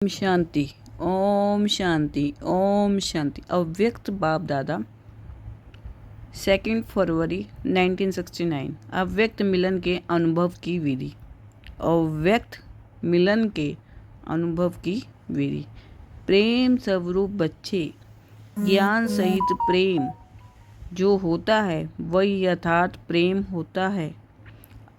शांति। ओम शांति। ओम शांति। अव्यक्त बाप दादा 2 फरवरी 1969। अव्यक्त मिलन के अनुभव की विधि। अव्यक्त मिलन के अनुभव की विधि। प्रेम स्वरूप बच्चे, ज्ञान सहित प्रेम जो होता है वही यथार्थ प्रेम होता है।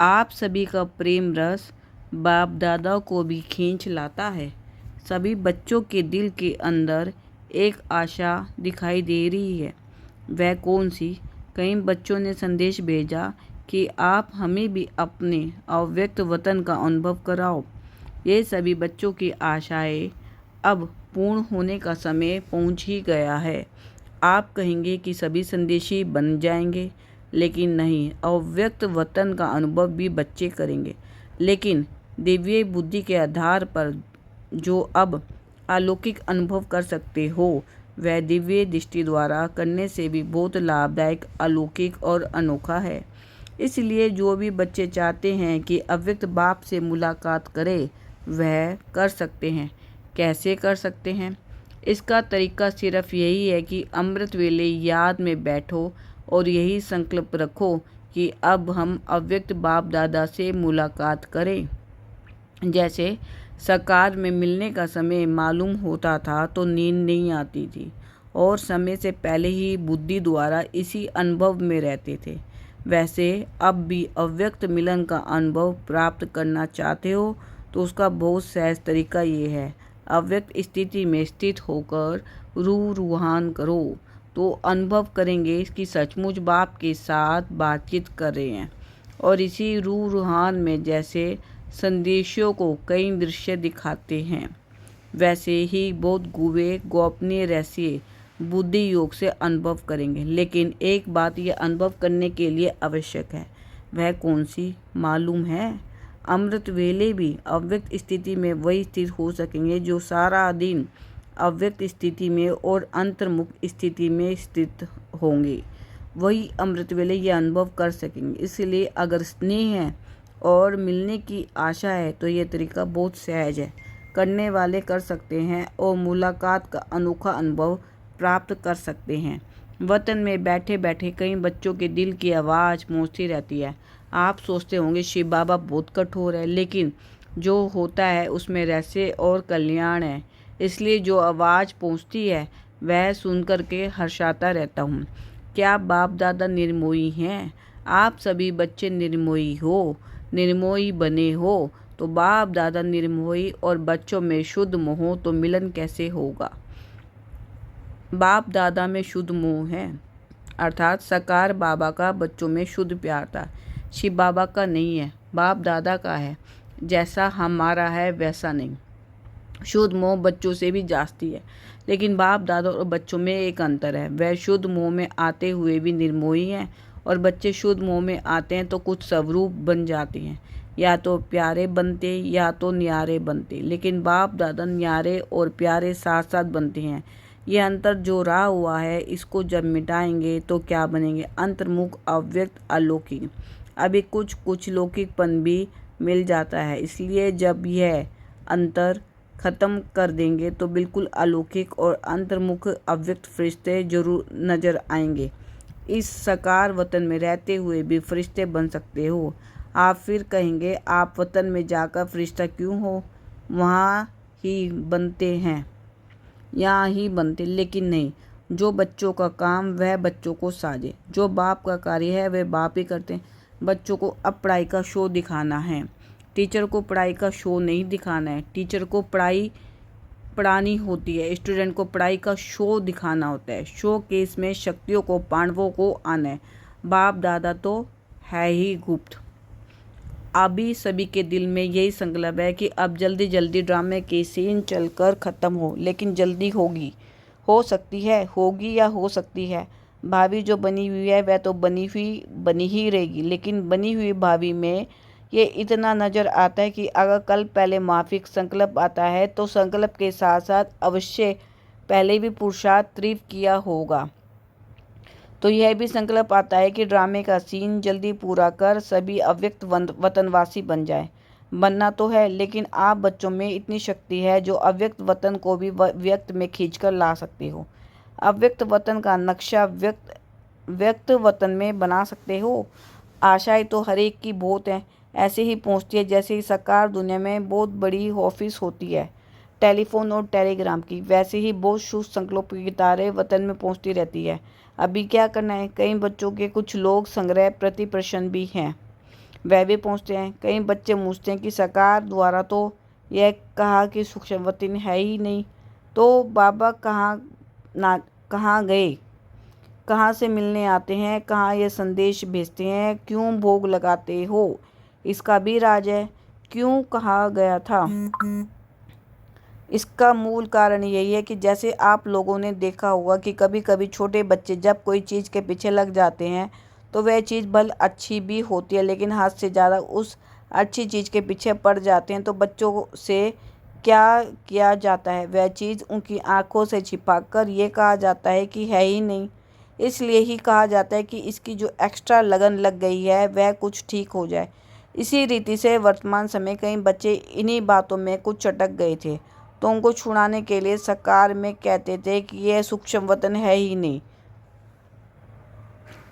आप सभी का प्रेम रस बाप दादा को भी खींच लाता है। सभी बच्चों के दिल के अंदर एक आशा दिखाई दे रही है। वह कौन सी? कई बच्चों ने संदेश भेजा कि आप हमें भी अपने अव्यक्त वतन का अनुभव कराओ। ये सभी बच्चों की आशाएं अब पूर्ण होने का समय पहुंच ही गया है। आप कहेंगे कि सभी संदेशी बन जाएंगे, लेकिन नहीं, अव्यक्त वतन का अनुभव भी बच्चे करेंगे। लेकिन दिव्य बुद्धि के आधार पर जो अब अलौकिक अनुभव कर सकते हो, वह दिव्य दृष्टि द्वारा करने से भी बहुत लाभदायक, अलौकिक और अनोखा है। इसलिए जो भी बच्चे चाहते हैं कि अव्यक्त बाप से मुलाकात करें, वह कर सकते हैं। कैसे कर सकते हैं? इसका तरीका सिर्फ यही है कि अमृत वेले याद में बैठो और यही संकल्प रखो कि अब हम अव्यक्त बाप दादा से मुलाकात करें। जैसे साकार में मिलने का समय मालूम होता था तो नींद नहीं आती थी और समय से पहले ही बुद्धि द्वारा इसी अनुभव में रहते थे, वैसे अब भी अव्यक्त मिलन का अनुभव प्राप्त करना चाहते हो तो उसका बहुत सहज तरीका ये है। अव्यक्त स्थिति में स्थित होकर रूहान करो तो अनुभव करेंगे कि सचमुच बाप के साथ बातचीत कर रहे हैं। और इसी रूहान में जैसे संदेशों को कई दृश्य दिखाते हैं, वैसे ही बहुत गुवे गोपनीय रहस्य बुद्धि योग से अनुभव करेंगे। लेकिन एक बात यह अनुभव करने के लिए आवश्यक है, वह कौन सी मालूम है? अमृत वेले भी अव्यक्त स्थिति में वही स्थित हो सकेंगे जो सारा दिन अव्यक्त स्थिति में और अंतर्मुख स्थिति में स्थित होंगे, वही अमृत वेले यह अनुभव कर सकेंगे। इसलिए अगर स्नेह है और मिलने की आशा है तो ये तरीका बहुत सहज है, करने वाले कर सकते हैं और मुलाकात का अनोखा अनुभव प्राप्त कर सकते हैं। वतन में बैठे बैठे कई बच्चों के दिल की आवाज़ पहुंचती रहती है। आप सोचते होंगे शिव बाबा बहुत कठोर है, लेकिन जो होता है उसमें रहस्य और कल्याण है। इसलिए जो आवाज़ पहुंचती है वह सुन कर के हर्षाता रहता हूँ। क्या बाप दादा निर्मोही हैं? आप सभी बच्चे निर्मोही हो, निर्मोही बने हो तो बाप दादा निर्मोही और बच्चों में शुद्ध मोह, तो मिलन कैसे होगा? बाप दादा में शुद्ध मोह है, अर्थात साकार बाबा का बच्चों में शुद्ध प्यार था। शिव बाबा का नहीं है, बाप दादा का है। जैसा हमारा है वैसा नहीं। शुद्ध मोह बच्चों से भी जास्ती है, लेकिन बाप दादा और बच्चों में एक अंतर है। वह शुद्ध मोह में आते हुए भी निर्मोही हैं और बच्चे शुद्ध मोह में आते हैं तो कुछ स्वरूप बन जाते हैं, या तो प्यारे बनते या तो न्यारे बनते। लेकिन बाप दादा न्यारे और प्यारे साथ साथ बनते हैं। यह अंतर जो रहा हुआ है, इसको जब मिटाएंगे तो क्या बनेंगे? अंतर्मुख, अव्यक्त, अलौकिक। अभी कुछ लौकिकपन भी मिल जाता है, इसलिए जब यह अंतर ख़त्म कर देंगे तो बिल्कुल अलौकिक और अंतर्मुख अव्यक्त फरिश्ते जरूर नज़र आएंगे। इस साकार वतन में रहते हुए भी फरिश्ते बन सकते हो। आप फिर कहेंगे आप वतन में जाकर फरिश्ता क्यों हो, वहाँ ही बनते हैं, यहाँ ही बनते। लेकिन नहीं, जो बच्चों का काम वह बच्चों को साझे, जो बाप का कार्य है वह बाप ही करते हैं। बच्चों को अब पढ़ाई का शो दिखाना है, टीचर को पढ़ाई का शो नहीं दिखाना है। टीचर को पढ़ाई पढ़ानी होती है, स्टूडेंट को पढ़ाई का शो दिखाना होता है। शो केस में शक्तियों को, पांडवों को आना है। बाप दादा तो है ही गुप्त। अभी सभी के दिल में यही संकल्प है कि अब जल्दी जल्दी ड्रामे के सीन चलकर ख़त्म हो, लेकिन जल्दी होगी, हो सकती है, होगी या हो सकती है। भाभी जो बनी हुई है वह तो बनी ही रहेगी, लेकिन बनी हुई भाभी में ये इतना नज़र आता है कि अगर कल पहले माफिक संकल्प आता है तो संकल्प के साथ साथ अवश्य पहले भी पुरुषार्थ तीव्र किया होगा। तो यह भी संकल्प आता है कि ड्रामे का सीन जल्दी पूरा कर सभी अव्यक्त वतनवासी बन जाए। बनना तो है, लेकिन आप बच्चों में इतनी शक्ति है जो अव्यक्त वतन को भी व्यक्त में खींचकर ला सकते हो। अव्यक्त वतन का नक्शा व्यक्त वतन में बना सकते हो। आशाएं तो हर एक की बहुत हैं, ऐसे ही पहुंचती है जैसे ही साकार दुनिया में बहुत बड़ी ऑफिस होती है टेलीफोन और टेलीग्राम की, वैसे ही बहुत शुभ संकल्प की तारें वतन में पहुंचती रहती है। अभी क्या करना है? कई बच्चों के कुछ लोग संग्रह प्रति प्रश्न भी हैं, वह भी पहुंचते हैं। कई बच्चे पूछते हैं कि सरकार द्वारा तो यह कहा कि सूक्ष्मवतन है ही नहीं, तो बाबा कहाँ गए? कहाँ से मिलने आते हैं? कहाँ ये संदेश भेजते हैं? क्यों भोग लगाते हो? इसका भी राज है। क्यों कहा गया था? इसका मूल कारण यही है कि जैसे आप लोगों ने देखा होगा कि कभी कभी छोटे बच्चे जब कोई चीज़ के पीछे लग जाते हैं तो वह चीज़ भले अच्छी भी होती है, लेकिन हद से ज़्यादा उस अच्छी चीज़ के पीछे पड़ जाते हैं तो बच्चों से क्या किया जाता है? वह चीज़ उनकी आंखों से छिपाकर ये कहा जाता है कि है ही नहीं। इसलिए ही कहा जाता है कि इसकी जो एक्स्ट्रा लगन लग गई है वह कुछ ठीक हो जाए। इसी रीति से वर्तमान समय कई बच्चे इन्हीं बातों में कुछ चटक गए थे, तो उनको छुड़ाने के लिए सरकार में कहते थे कि यह सूक्ष्म वतन है ही नहीं।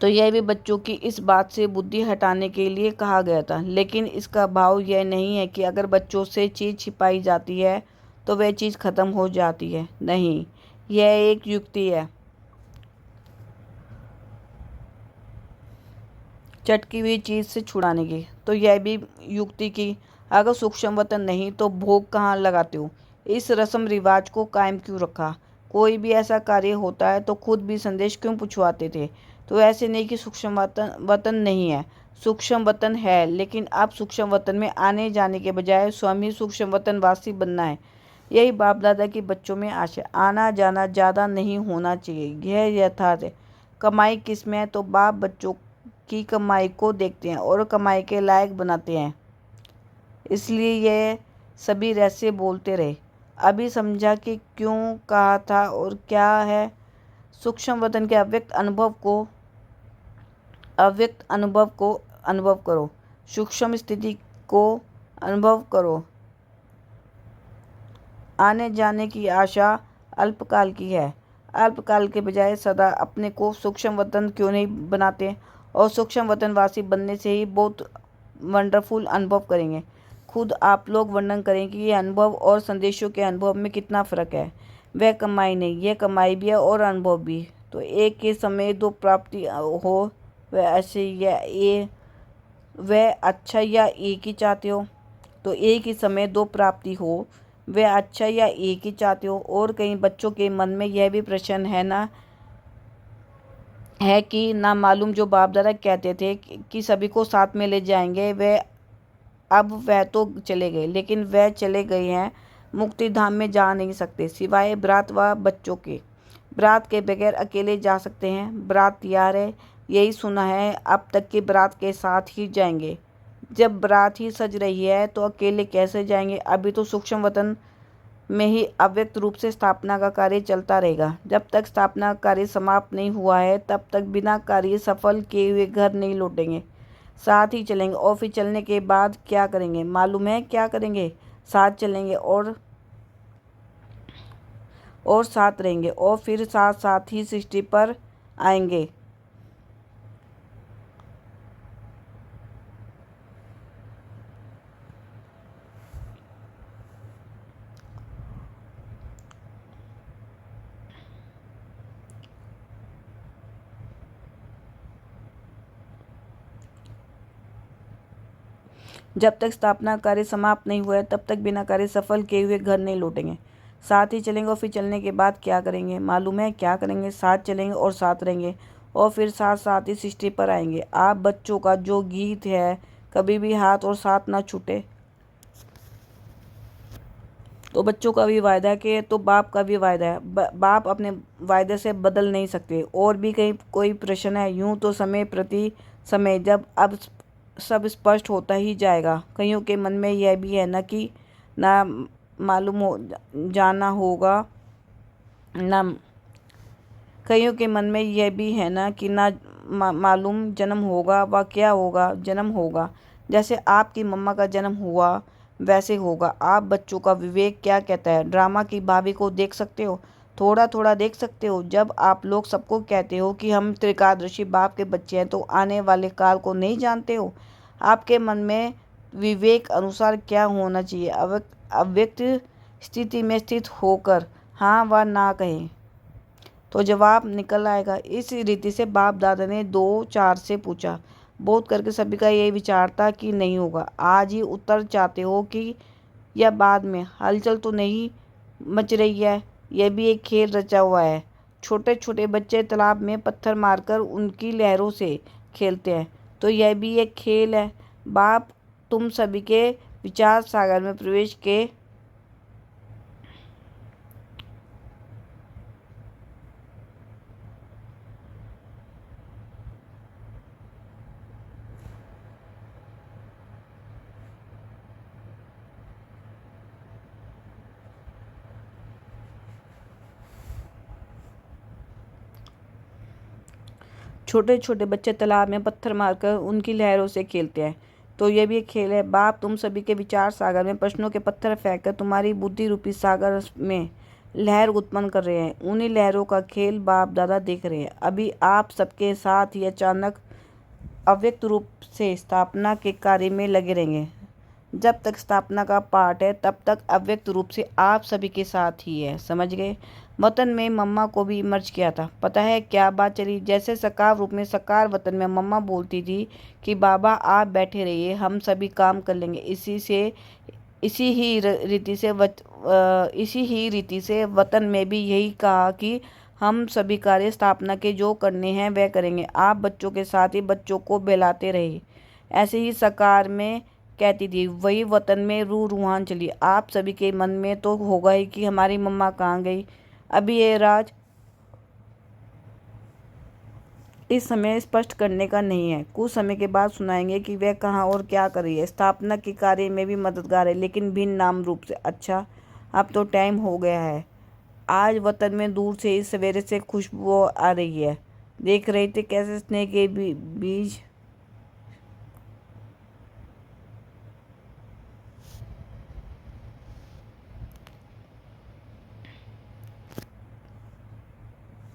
तो यह भी बच्चों की इस बात से बुद्धि हटाने के लिए कहा गया था। लेकिन इसका भाव यह नहीं है कि अगर बच्चों से चीज़ छिपाई जाती है तो वह चीज़ खत्म हो जाती है। नहीं, यह एक युक्ति है चटकी हुई चीज़ से छुड़ाने की। तो यह भी युक्ति की अगर सूक्ष्म वतन नहीं तो भोग कहाँ लगाते हो? इस रस्म रिवाज को कायम क्यों रखा? कोई भी ऐसा कार्य होता है तो खुद भी संदेश क्यों पूछवाते थे? तो ऐसे नहीं कि सूक्ष्म वतन नहीं है, सूक्ष्म वतन है, लेकिन अब सूक्ष्म वतन में आने जाने के बजाय स्वयं ही सूक्ष्म वतन वासी बनना है। यही बाप दादा की बच्चों में आशा। आना जाना ज़्यादा नहीं होना चाहिए, यह यथार्थ है। कमाई किस में है? तो बाप बच्चों की कमाई को देखते हैं और कमाई के लायक बनाते हैं, इसलिए ये सभी रहस्य बोलते रहे। अभी समझा कि क्यों कहा था और क्या है? सूक्ष्म वतन के अव्यक्त अनुभव को अनुभव करो, सूक्ष्म स्थिति को अनुभव करो। आने जाने की आशा अल्पकाल की है। अल्पकाल के बजाय सदा अपने को सूक्ष्म वतन क्यों नहीं बनाते? और सूक्ष्म वतनवासी बनने से ही बहुत वंडरफुल अनुभव करेंगे। खुद आप लोग वर्णन करें कि ये अनुभव और संदेशों के अनुभव में कितना फ़र्क है। वह कमाई नहीं, यह कमाई भी है और अनुभव भी। तो एक के समय दो प्राप्ति हो, वह ऐसे या ये वह अच्छा या एक ही चाहते हो? तो एक ही समय दो प्राप्ति हो, वह अच्छा या एक ही चाहते हो? और कई बच्चों के मन में यह भी प्रश्न है कि ना मालूम जो बाप दादा कहते थे कि सभी को साथ में ले जाएंगे, वह तो चले गए, लेकिन वह चले गए हैं मुक्ति धाम में जा नहीं सकते सिवाय बरात व बच्चों के। बरात के बगैर अकेले जा सकते हैं? बरात तैयार है, यही सुना है। अब तक की बरात के साथ ही जाएंगे। जब बरात ही सज रही है तो अकेले कैसे जाएंगे? अभी तो सूक्ष्म वतन में ही अव्यक्त रूप से स्थापना का कार्य चलता रहेगा। जब तक स्थापना का कार्य समाप्त नहीं हुआ है तब तक बिना कार्य सफल किए हुए घर नहीं लौटेंगे। साथ ही चलेंगे और फिर चलने के बाद क्या करेंगे? मालूम है क्या करेंगे? साथ चलेंगे और साथ रहेंगे और फिर साथ साथ ही सृष्टि पर आएंगे। जब तक स्थापना कार्य समाप्त नहीं हुआ है तब तक बिना कार्य सफल किए हुए घर नहीं लौटेंगे। साथ ही चलेंगे और फिर चलने के बाद क्या करेंगे? मालूम है क्या करेंगे? साथ चलेंगे और साथ रहेंगे और फिर साथ साथ ही सृष्टि पर आएंगे। आप बच्चों का जो गीत है, कभी भी हाथ और साथ ना छूटे। तो बच्चों का भी वायदा है कि तो बाप का भी वायदा है। बाप अपने वायदे से बदल नहीं सकते। और भी कहीं कोई प्रश्न है? यूं तो समय प्रति समय जब अब सब स्पष्ट होता ही जाएगा। कईयों के मन में यह भी है ना कि ना मालूम हो जाना होगा ना कईयों के मन में यह भी है ना कि ना मालूम जन्म होगा व क्या होगा जन्म होगा। जैसे आपकी मम्मा का जन्म हुआ वैसे होगा। आप बच्चों का विवेक क्या कहता है? ड्रामा की भाभी को देख सकते हो, थोड़ा थोड़ा देख सकते हो। जब आप लोग सबको कहते हो कि हम त्रिकादर्शी बाप के बच्चे हैं, तो आने वाले काल को नहीं जानते हो? आपके मन में विवेक अनुसार क्या होना चाहिए? अव्यक्त स्थिति में स्थित होकर हाँ व ना कहें तो जवाब निकल आएगा। इस रीति से बाप दादा ने 2-4 से पूछा। बोध करके सभी का यही विचार था कि नहीं होगा। आज ही उत्तर चाहते हो कि या बाद में? हलचल तो नहीं मच रही है? यह भी एक खेल रचा हुआ है। छोटे छोटे बच्चे तालाब में पत्थर मारकर उनकी लहरों से खेलते हैं, तो यह भी एक खेल है। बाप तुम सभी के विचार सागर में प्रवेश के छोटे छोटे बच्चे तालाब में पत्थर मारकर उनकी लहरों से खेलते हैं, तो यह भी एक खेल है। बाप तुम सभी के विचार सागर में प्रश्नों के पत्थर फेंककर तुम्हारी बुद्धि रूपी सागर में लहर उत्पन्न कर रहे हैं। उन्हीं लहरों का खेल बाप दादा देख रहे हैं। अभी आप सबके साथ ही अचानक अव्यक्त रूप से स्थापना के कार्य में लगे रहेंगे। जब तक स्थापना का पाठ है तब तक अव्यक्त रूप से आप सभी के साथ ही है। समझ गए? वतन में मम्मा को भी मर्ज किया था। पता है क्या बात चली? जैसे सकार रूप में सकार वतन में मम्मा बोलती थी कि बाबा आप बैठे रहिए, हम सभी काम कर लेंगे। इसी ही रीति से वतन में भी यही कहा कि हम सभी कार्य स्थापना के जो करने हैं वह करेंगे। आप बच्चों के साथ ही बच्चों को बहलाते रहे। ऐसे ही सकार में कहती थी, वही वतन में रूह रूहान चली। आप सभी के मन में तो होगा ही कि हमारी मम्मा कहाँ गई। अभी ये राज इस समय स्पष्ट करने का नहीं है। कुछ समय के बाद सुनाएंगे कि वह कहाँ और क्या कर रही है। स्थापना के कार्य में भी मददगार है, लेकिन भिन्न नाम रूप से। अच्छा, अब तो टाइम हो गया है। आज वतन में दूर से ही सवेरे से खुशबू आ रही है। देख रहे थे कैसे स्नेह के बीज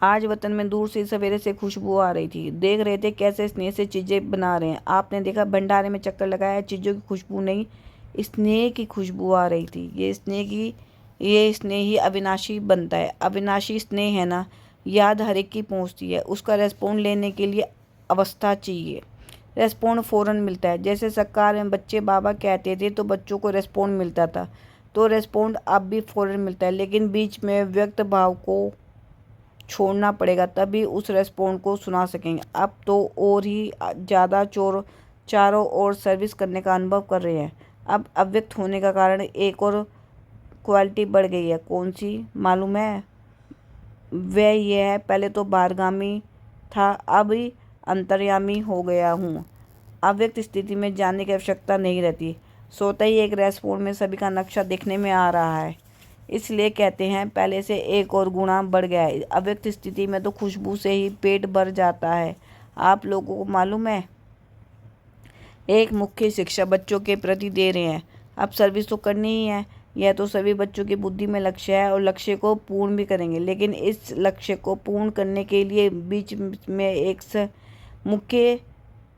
आज वतन में दूर से सवेरे से खुशबू आ रही थी। देख रहे थे कैसे स्नेह से चीज़ें बना रहे हैं। आपने देखा भंडारे में चक्कर लगाया, चीज़ों की खुशबू नहीं, स्नेह की खुशबू आ रही थी। ये स्नेह ही अविनाशी बनता है। अविनाशी स्नेह है ना, याद हर एक की पहुँचती है। उसका रेस्पॉन्ड लेने के लिए अवस्था चाहिए। रेस्पॉन्ड फ़ौरन मिलता है। जैसे सकार में बच्चे बाबा कहते थे तो बच्चों को रेस्पॉन्ड मिलता था, तो रेस्पॉन्ड अब भी फ़ौरन मिलता है। लेकिन बीच में व्यक्त भाव को छोड़ना पड़ेगा, तभी उस रेस्पॉन्ड को सुना सकेंगे। अब तो और ही ज़्यादा चारों ओर सर्विस करने का अनुभव कर रहे हैं। अब अव्यक्त होने का कारण एक और क्वालिटी बढ़ गई है। कौन सी मालूम है? वह यह है, पहले तो बाहरगामी था, अब अंतर्यामी हो गया हूँ। अव्यक्त स्थिति में जाने की आवश्यकता नहीं रहती। सोता ही एक रेस्पॉन्ड में सभी का नक्शा देखने में आ रहा है। इसलिए कहते हैं पहले से एक और गुना बढ़ गया है। अव्यक्त स्थिति में तो खुशबू से ही पेट भर जाता है। आप लोगों को मालूम है, एक मुख्य शिक्षा बच्चों के प्रति दे रहे हैं। अब सर्विस तो करनी ही है। यह तो सभी बच्चों की बुद्धि में लक्ष्य है और लक्ष्य को पूर्ण भी करेंगे। लेकिन इस लक्ष्य को पूर्ण करने के लिए बीच में एक मुख्य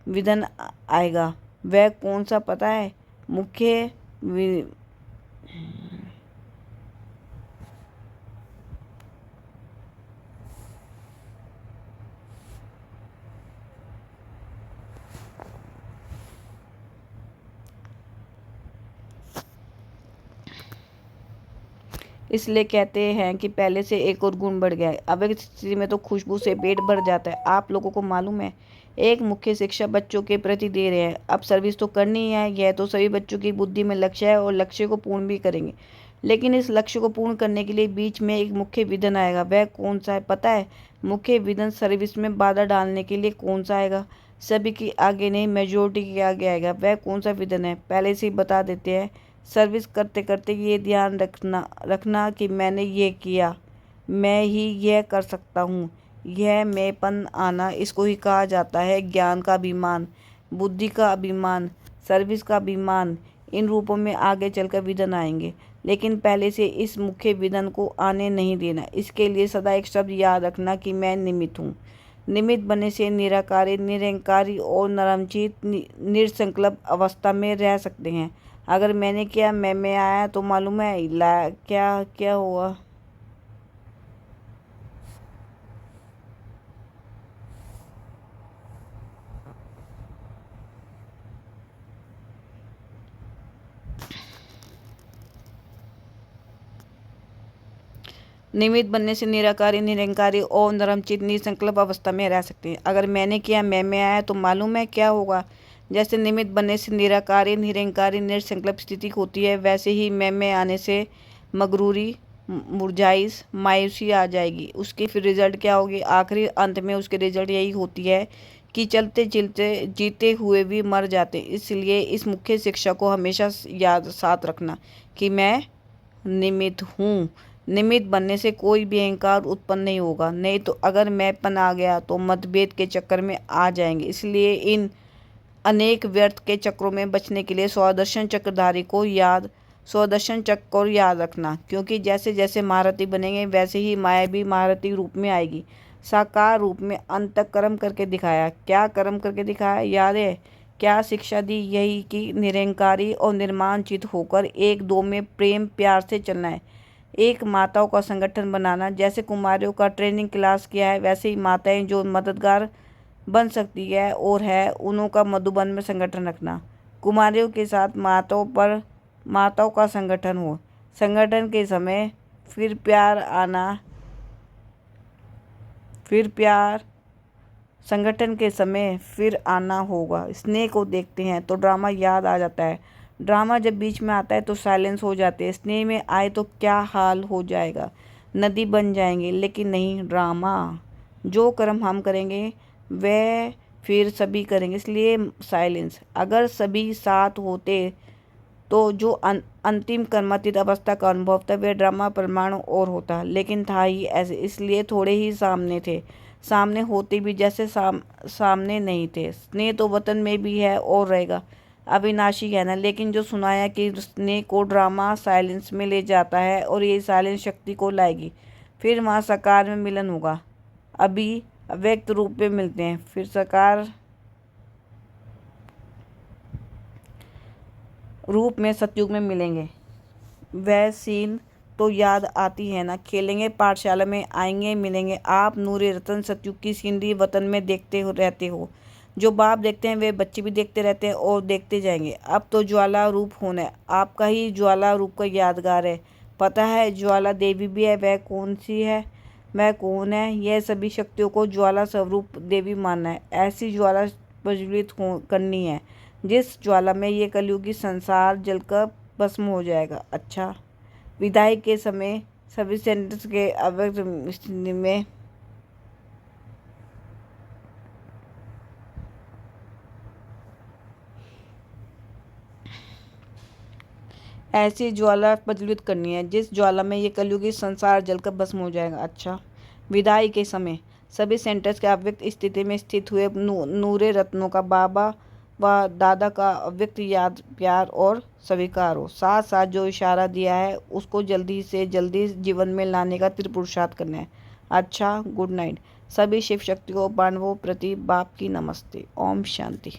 विधन आएगा। वह कौन सा पता है? मुख्य इसलिए कहते हैं कि पहले से एक और गुण बढ़ गया है। अव्यक्त स्थिति में तो खुशबू से पेट भर जाता है। आप लोगों को मालूम है, एक मुख्य शिक्षा बच्चों के प्रति दे रहे हैं। अब सर्विस तो करनी ही है। यह तो सभी बच्चों की बुद्धि में लक्ष्य है और लक्ष्य को पूर्ण भी करेंगे। लेकिन इस लक्ष्य को पूर्ण करने के लिए बीच में एक मुख्य विधन आएगा। वह कौन सा है पता है? मुख्य विधन सर्विस में बाधा डालने के लिए कौन सा आएगा? सभी के आगे नहीं, मेजोरिटी के आगे आएगा। वह कौन सा विधन है? पहले से ही बता देते हैं। सर्विस करते करते ये ध्यान रखना कि मैंने ये किया, मैं ही यह कर सकता हूँ। यह मैंपन आना, इसको ही कहा जाता है ज्ञान का अभिमान, बुद्धि का अभिमान। सर्विस का अभिमान, इन रूपों में आगे चलकर विधन आएंगे, लेकिन पहले से इस मुख्य विधन को आने नहीं देना। इसके लिए सदा एक शब्द याद रखना कि मैं निमित्त हूँ। निमित्त बनने से निराकारी, निरंकारी और नरमचित निरसंकल्प अवस्था में रह सकते हैं। अगर मैंने किया, मैं में आया, तो मालूम है क्या क्या हुआ। निमित्त बनने से निराकारी, निरंकारी और नरमचित निसंकल्प अवस्था में रह सकते हैं। अगर मैंने किया, मैं में आया, तो मालूम है क्या होगा। जैसे निमित्त बनने से निराकारी, निरंकारी, निसंकल्प स्थिति होती है, वैसे ही मैं में आने से मगरूरी, मुरझाइश, मायूसी आ जाएगी। उसकी फिर रिजल्ट क्या होगी? आखिरी अंत में उसके रिजल्ट यही होती है कि चलते चलते जीते हुए भी मर जाते। इसलिए इस मुख्य शिक्षा को हमेशा याद साथ रखना कि मैं निमित्त हूँ। निमित्त बनने से कोई भी अहंकार उत्पन्न नहीं होगा, नहीं तो अगर मैंपन आ गया तो मतभेद के चक्कर में आ जाएंगे। इसलिए इन अनेक व्यर्थ के चक्रों में बचने के लिए स्वदर्शन चक्र को याद रखना, क्योंकि जैसे जैसे महारथी बनेंगे वैसे ही माया भी महारथी रूप में आएगी। साकार रूप में अंत तक कर्म करके दिखाया। क्या कर्म करके दिखाया, याद है? क्या शिक्षा दी? यही कि निरंकारी और निर्माणचित होकर एक दो में प्रेम प्यार से चलना है। एक माताओं का संगठन बनाना। जैसे कुमारियों का ट्रेनिंग क्लास किया है, वैसे ही माताएं जो मददगार बन सकती है और है, उन्हों का मधुबन में संगठन रखना। कुमारियों के साथ माताओं का संगठन हो। संगठन के समय फिर प्यार संगठन के समय फिर आना होगा। स्नेह को देखते हैं तो ड्रामा याद आ जाता है। ड्रामा जब बीच में आता है तो साइलेंस हो जाते हैं। स्नेह में आए तो क्या हाल हो जाएगा, नदी बन जाएंगे। लेकिन नहीं, ड्रामा। जो कर्म हम करेंगे वह फिर सभी करेंगे, इसलिए साइलेंस। अगर सभी साथ होते तो जो अंतिम कर्मातीत अवस्था का अनुभव था वह ड्रामा परमाणु और होता, लेकिन था ही ऐसे, इसलिए थोड़े ही सामने थे। सामने होते भी जैसे सामने नहीं थे। स्नेह तो वतन में भी है और रहेगा, अविनाशी है ना। लेकिन जो सुनाया कि स्नेह को ड्रामा साइलेंस में ले जाता है और ये साइलेंस शक्ति को लाएगी, फिर वहाँ साकार में मिलन होगा। अभी अव्यक्त रूप में मिलते हैं, फिर साकार रूप में सतयुग में मिलेंगे। वह सीन तो याद आती है ना। खेलेंगे पाठशाला में, आएंगे मिलेंगे। आप नूरे रतन सतयुग की सीनरी वतन में देखते रहते हो। जो बाप देखते हैं वे बच्चे भी देखते रहते हैं और देखते जाएंगे। अब तो ज्वाला रूप होना है, आपका ही ज्वाला रूप का यादगार है। पता है ज्वाला देवी भी है, वह कौन सी है, वह कौन है? यह सभी शक्तियों को ज्वाला स्वरूप देवी मानना है। ऐसी ज्वाला प्रज्वलित करनी है जिस ज्वाला में ये कलयुगी संसार जलकर भस्म हो जाएगा। अच्छा, विदाई के समय सभी सेंटेंस के अव्यक्त में ऐसी ज्वाला प्रज्वलित करनी है जिस ज्वाला में ये कलयुगी संसार जलकर भस्म हो जाएगा। अच्छा, विदाई के समय सभी सेंटेंस के अव्यक्त स्थिति में स्थित हुए नूरे रत्नों का बाबा व दादा का अव्यक्त याद, प्यार और स्वीकार हो। साथ साथ जो इशारा दिया है उसको जल्दी से जल्दी जीवन में लाने का त्रिपुरुषार्थ करना है। अच्छा, गुड नाइट। सभी शिव शक्तियों पांडवों प्रति बाप की नमस्ते। ओम शांति।